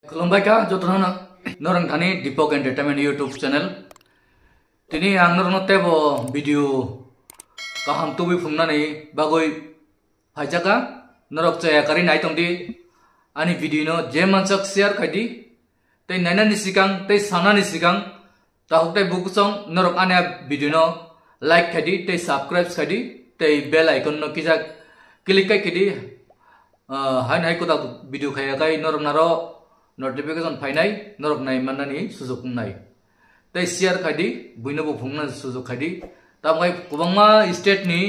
खुलुमबाय का जतन नरं थानी दीपक एंटरटेनमेंट यूट्यूब चैनल तिनी आं नरनते बो video kaham tubi phungnani bagoi haijaka norok chayakari naitongdi ani video no je manchak share khaidi tei nainani sikang tei sanani sikang tahuktai bukusong norok ane video no like khaidi tei subscribe khaidi tei bell icon no kijak click kai khaidi hai nai ko ta video khayakai norok naro notification phainai norok nai manani sujok nai tei share khaidi buino bo phungna sujok khaidi तामगाय कुबंगमा state नि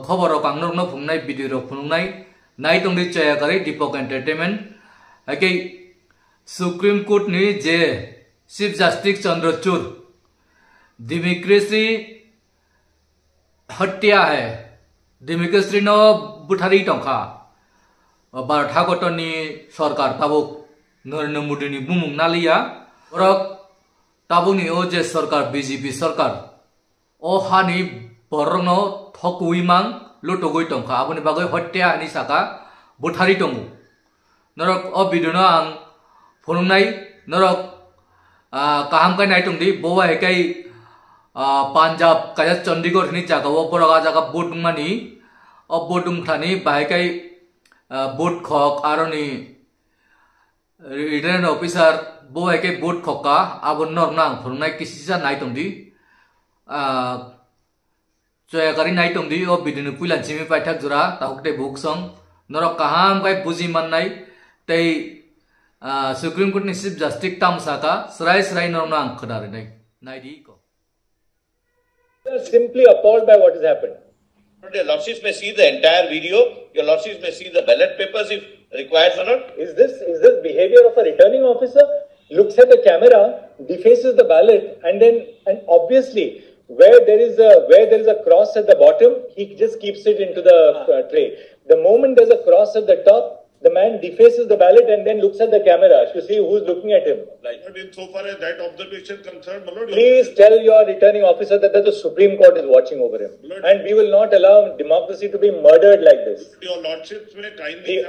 खबर कांगनर न फुंगनाय video रो फुंगनाय नाय तंगदि चयाकारि दीपक एंटरटेनमेंट आके सुप्रीम कोर्ट नि जे चीफ जस्टिस चंद्रचूड़ डेमोक्रेसी हत्या है डेमोक्रेसी न बुठारी टंका बारथा गटनि सरकार ताबुक नरेंद्र मोदी नि बुमुं नालिया रक ताबुनि ओ जे सरकार बीजेपी सरकार ओ हानि बरनो थकुइमां लुटगoi टंका आबनि बागै हत्या नि साका बुथारि दंगु नरक ओ भिडियो आं फुनुंनाय नरक काहाम काय नाय तंगदि बोवा हेकाय पान्जाब काया चंडीगढ़ नि जागाव बरगा जागा बोटुंमानि ओ बोटुंथानि बायकाय बोट खक आरोनि रिटर्न ऑफिसर बोवा हेकाय बोट खका आबन नरना आं फुनुंनाय किसिसा नाय तंगदि चयाकारि नाय तंगदि ओ भिडियो पुइलानसिमि पाइथाक जुरा ताहुकते बुकसं नरक काहाम काय बुजि माननाय तै सुप्रीम कोर्ट नि चीफ जस्टिस तामसाका सराय सराय नरना आं खोनारनाय नायदि को simply appalled by what has happened. Your lordships may see the entire video. Your lordships may see the ballot papers if required or not. Is this behavior of a returning officer? Looks at the camera, defaces the ballot, and obviously where there is a cross at the bottom, he just keeps it into the tray. The moment there's a cross at the top, the man defaces the ballot and then looks at the camera to see who's looking at him. But in so far as that observation concerned, my lord, please tell your returning officer that the Supreme Court is watching over him, and we will not allow democracy to be murdered like this. Your lordships may kindly. The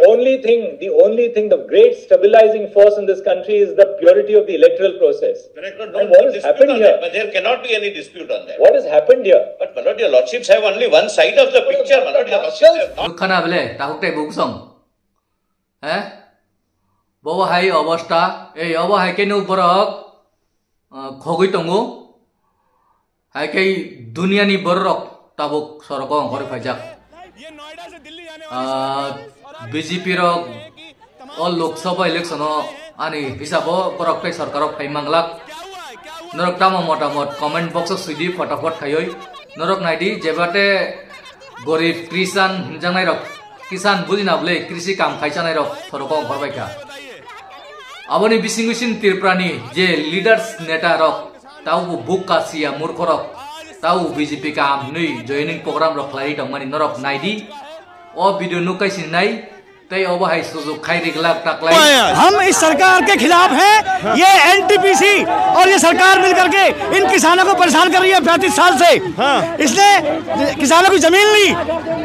only thing, the great stabilizing force in this country is the purity of the electoral process. Correct. And what has happened here? But there cannot be any dispute on that. What has happened here? But my lord, your lordships have only one side of the picture. My lord, your lordships have not. खाना बेले ताहुकते बुकसं हैं बाबा हाय अवस्था ए अबा हाय के नु बरक खगै तंगु हाय के दुनिया नि बरक ताबुक सरक अंकर फाइजाक ये नोएडा से दिल्ली जाने वाली बीजेपी रो ओ लोकसभा इलेक्शन आनी हिसाबो बरक सरकार फाइमांगलाक नरक तामा मोटामोट कमेंट बॉक्स सुदि फटाफट खायै नरक नायदि जेबाते गरीब किसान हिंजांनाय रक किसान बुजिनाबले कृषि काम खायजानाय रक सरक अंकरबायका आबनि बिसिंगुसिन तिरप्रानि जे लीडर्स नेता रक ताउ बुक कासिया मूर्ख रक ताउ बीजेपी काम नै जॉइनिंग प्रोग्राम रक लाई दंमानि नरक नायदि ओ वीडियो नुकाइसिन नाय तै अबहाय सुजुक खाइरिगलाक टाकलाई हम इस सरकार के खिलाफ हैं। ये एनटीपीसी और ये सरकार मिलकर के इन किसानों को परेशान कर रही है 35 साल से। इसने किसानों की जमीन ली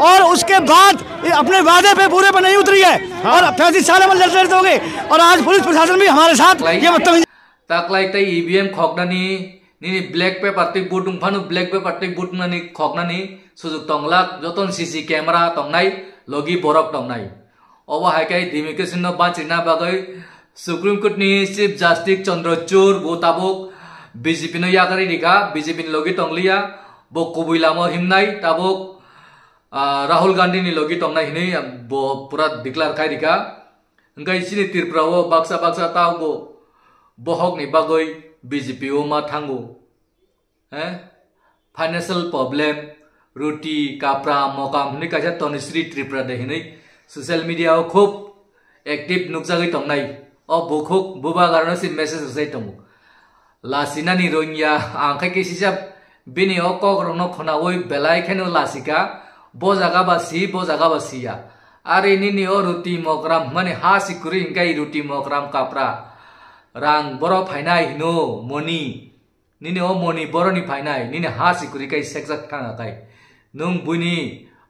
और उसके बाद अपने वादे पे पूरे पे नहीं उतरी है और 35 साल में लड़ते हो गए और आज पुलिस प्रशासन भी हमारे साथ ये मतलब टाकलाई तै ईवीएम खगनानि नि ब्लैक पेपर तै बुटुं फानु ब्लैक पेपर तै बुटनानि खगनानि सुजुक तंगलाक जतन सीसी कैमरा तंगनाय लगी बरक तंगनाय अबा हायकाय डेमोक्रेसी न बांचिना बागै सुप्रीम कोर्ट नि चीफ जस्टिस चंद्रचूड़ बो ताबुक बीजेपी न यागारि दिखा बीजेपी नि लगी तंगलिया बो कुबुइलामो हिमनाय ताबुक राहुल गांधी नि लगी तंगनाय हिनै बो पूरा डिक्लेयर खाय दिखा ओंखाय सिनि तिरप्रावो बाक्सा ताव बो बहक नि बागै बीजेपी ओ मा थांगु हैं फाइनेंशियल प्रॉब्लम रुटी कापरा मकाम नि काजा तनुश्री त्रिपुरा दे हिनै सोशल मीडिया खूब एक्टिव नुकजागै तंगनाय ओ बुखुक बुबा गारनसि मेसेज होसै तंगु लासिनानि रोंया आंखाय केसिसा बिनि ओ कग्रनो खनावै बेलाय खेनो लासिका बो जागा बासिया आरे निनि ओ रुटी मकराम माने हा सिकुरि इंगाय रुटी मकराम कापरा रां बरो फाइनाय नो मनी निनि ओ मनी बरोनि फाइनाय निनि हा सिकुरि काय सेकजाक थाङाकाय नों बुनि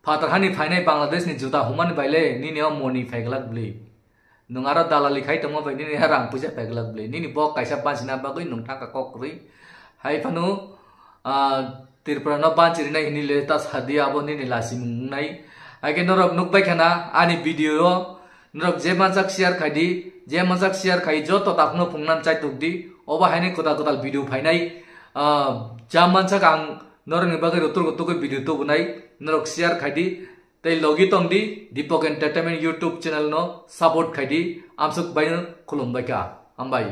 फातरहानि फाइनाय बांलादेश नि जुदा हुमान बायले निनि ओ money फाइगलाक ब्लि nungara dalali khai tong bai nini harang puja peglak ble nini bok kaisa bansina bagoi nungtang ka kokri hai phanu tirpra no banchiri nai hini le tas hadia abo nini lasim nai age norok nukbai khana ani video norok je manjak share khaidi je manjak share khai joto takno phungnan chai tukdi oba haini kotal kotal video phainai jam manjak ang norok ni bagai rotur gotu video to bunai norok share khaidi tei logi tongdi Deepok Entertainment YouTube channel no support khaidi amsuk baino khulum baika ambai